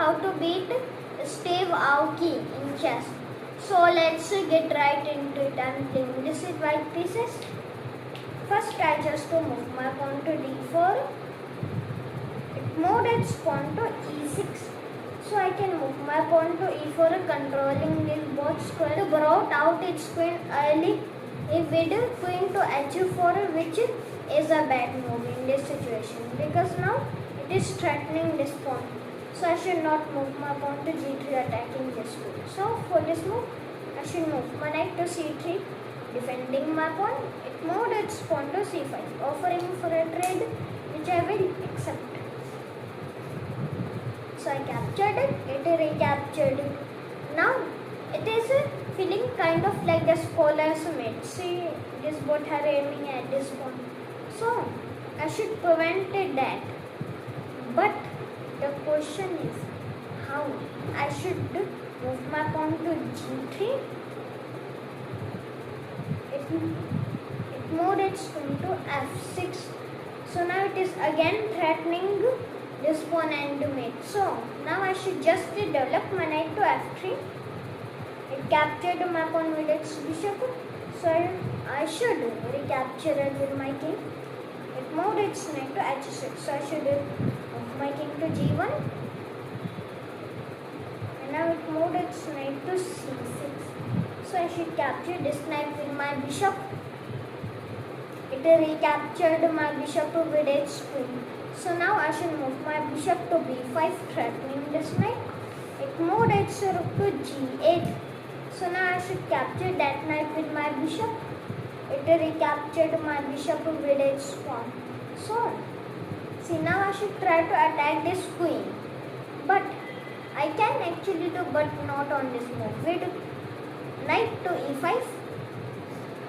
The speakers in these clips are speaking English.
how to beat Steve Aoki in chess. So let's get right into it. I'm playing this with white pieces. First I just to move my pawn to d4. It moved its pawn to e6. So I can move my pawn to e4, controlling this both square. It brought out its queen early. If we do queen to h4, which is a bad move in this situation because now it is threatening this pawn. So I should not move my pawn to g3 attacking this queen. So for this move, I should move my knight to c3, defending my pawn. It moved its pawn to c5, offering for a trade which I will accept. So I captured it, it recaptured it. Now it is feeling kind of like the scholars mate. See, this both are aiming at this pawn. So I should prevent that. But the question is how? I should move my pawn to g3. It moved its queen to f6. So now it is again threatening this pawn and mate. So now I should just develop my knight to f3. It captured my pawn with its bishop. So I should recapture it with my king. It moved its knight to h6. So I should move my king to g1. And now it moved its knight to c6. So I should capture this knight with my bishop. It recaptured my bishop with its queen. So now I should move my bishop to b5, threatening this knight. It moved its rook to g8. So now I should capture that knight with my bishop. It recaptured my bishop with its pawn. So, see, now I should try to attack this queen. But I can actually do, but not on this move. With knight to e5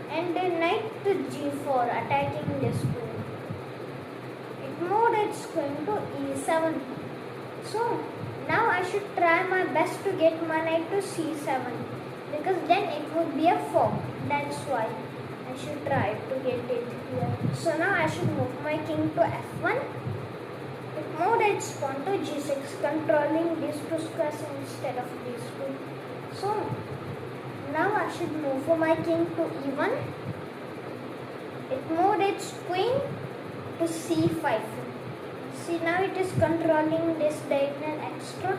and knight to g4, attacking this queen. It moved its queen to e7. So now I should try my best to get my knight to c7. Because then it would be a fork. That's why I should try to get it here. So now I should move my king to f1. It moved its pawn to g6, controlling these two squares instead of these two. So now I should move my king to e1. It moved its queen to c5. See, now it is controlling this diagonal extra.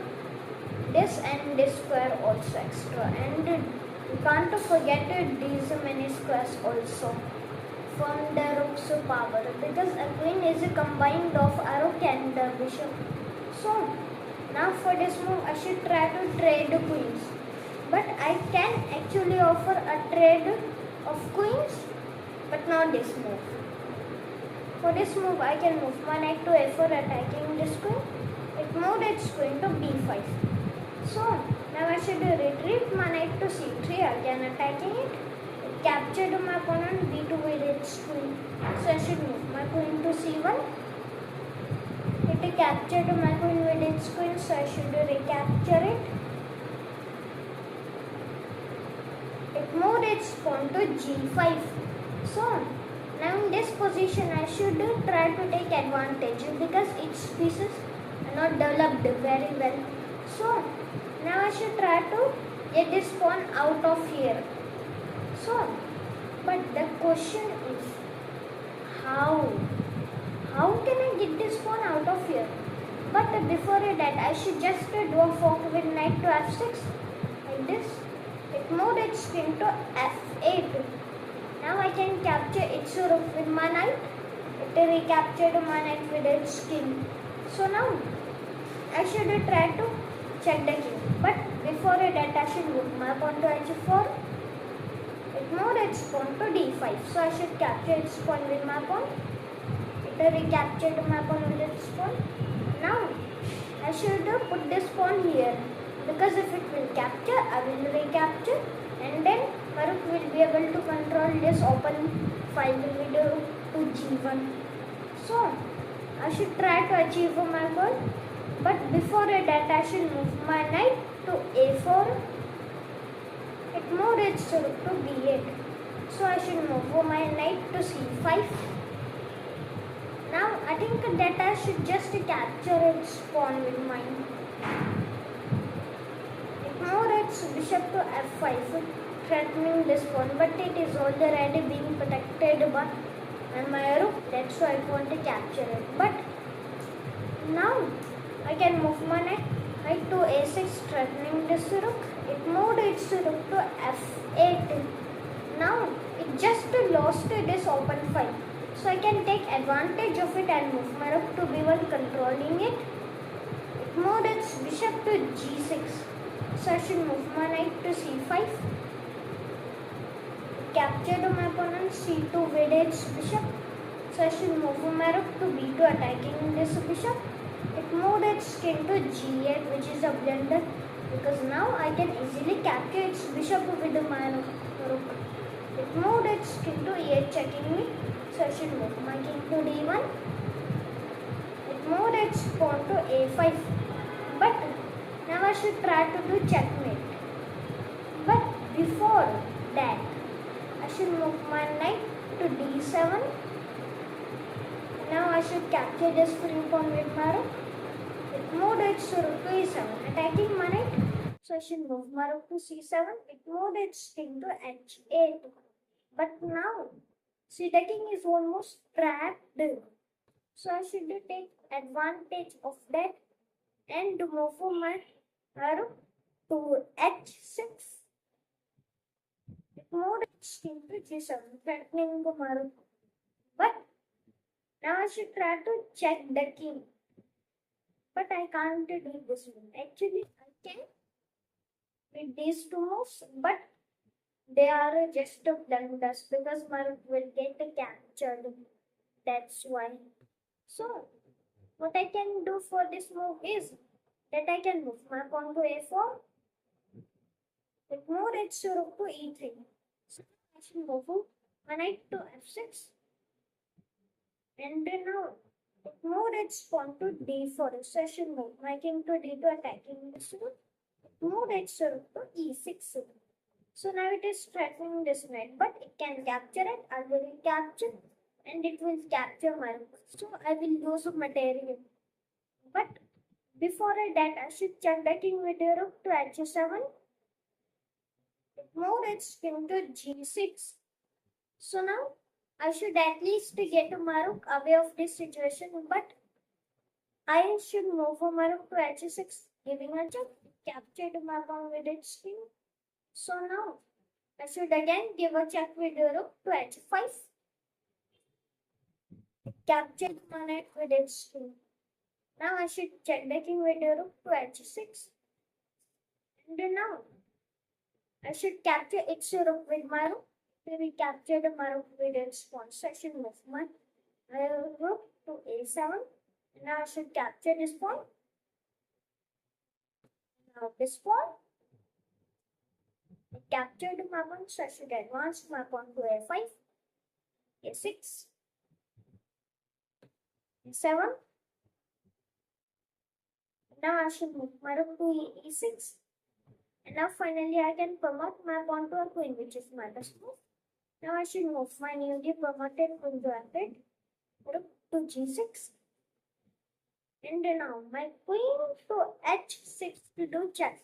This and this square also extra, and you can't forget these many squares also from the rook's power, because a queen is combined of a rook and the bishop. So now for this move I should try to trade queens, but I can actually offer a trade of queens, but not this move. For this move I can move my knight to a4, attacking this queen. It moved its queen to b5. So now I should retrieve my knight to c3, again attacking it. It captured my opponent b2 with its queen. So I should move my queen to c1. It captured my queen with its queen, so I should recapture it. It moved its pawn to g5. So now in this position I should try to take advantage because its pieces are not developed very well. So now I should try to get this pawn out of here. So, but the question is how? How can I get this pawn out of here? But before that I should just do a fork with knight to f6 like this. It moved its king to f8. Now I can capture its rook with my knight. It recaptured my knight with its king. So now I should try to check the king. But before that I should move my pawn to h4. It moved its pawn to d5. So I should capture its pawn with my pawn. It recaptured my pawn with its pawn. Now I should put this pawn here, because if it will capture, I will recapture, and then my rook will be able to control this open file with to g1. So I should try to achieve my goal. But before that I should move my knight to a4. It moved its rook to b8. So I should move my knight to c5. Now I think that I should just capture its pawn with mine. moves its bishop to f5, threatening this pawn, but it is already being protected by my rook. That's why I want to capture it. But now I can move my knight to a6, threatening this rook. It moved its rook to f8. Now it just lost this open file. So I can take advantage of it and move my rook to b1, controlling it. It moved its bishop to g6. So I should move my knight to c5. It captured my opponent c2 with its bishop. So I should move my rook to b2, attacking this bishop. It moved its king to g8, which is a blunder because now I can easily capture its bishop with my rook. It moved its king to e8, checking me. So I should move my king to d1. It moved its pawn to a5. But now I should try to do checkmate. But before that, I should move my knight to d7. Now I should capture this free pawn with my rook. It moved its rook to e7, attacking my knight. So I should move my rook to c7. It moved its king to h8. But now, see, the king is almost trapped. So I should take advantage of that and move my rook to h6. It moved its king to g7, threatening my rook. But now I should try to check the king. But I can't do this one. Actually, I can with these two moves, but they are just blunders because my rook will get captured. That's why. So, what I can do for this move is that I can move my pawn to a4. It moved its rook to e3. So, I should move my knight to f6. And then now it moved its pawn to d4. So, I should move my king to d2, attacking this rook. It moved its rook to e6. So now it is threatening this knight, but it can capture it. I will capture and it will capture my rook. So I will lose material. But before that, I should check the king with the rook to h7. It moved its king to g6. So now I should at least get my rook away of this situation. But I should move my rook to h6, giving a check. Captured my pawn with its king. So now I should again give a check with the rook to h5. Capture my knight with its king. Now I should check the king with the rook to h6. And now I should capture its rook with my rook. We captured my rook with its pawn. So I should move my rook to a7. Now I should capture this pawn. Now this pawn. I captured my pawn, so I should advance my pawn to a5, a6, a7. Now I should move my rook to e6. And now finally I can promote my pawn to a queen, which is my best move. Now I should move my newly promoted queen to f8, rook to g6. And now my queen to h6 to do check.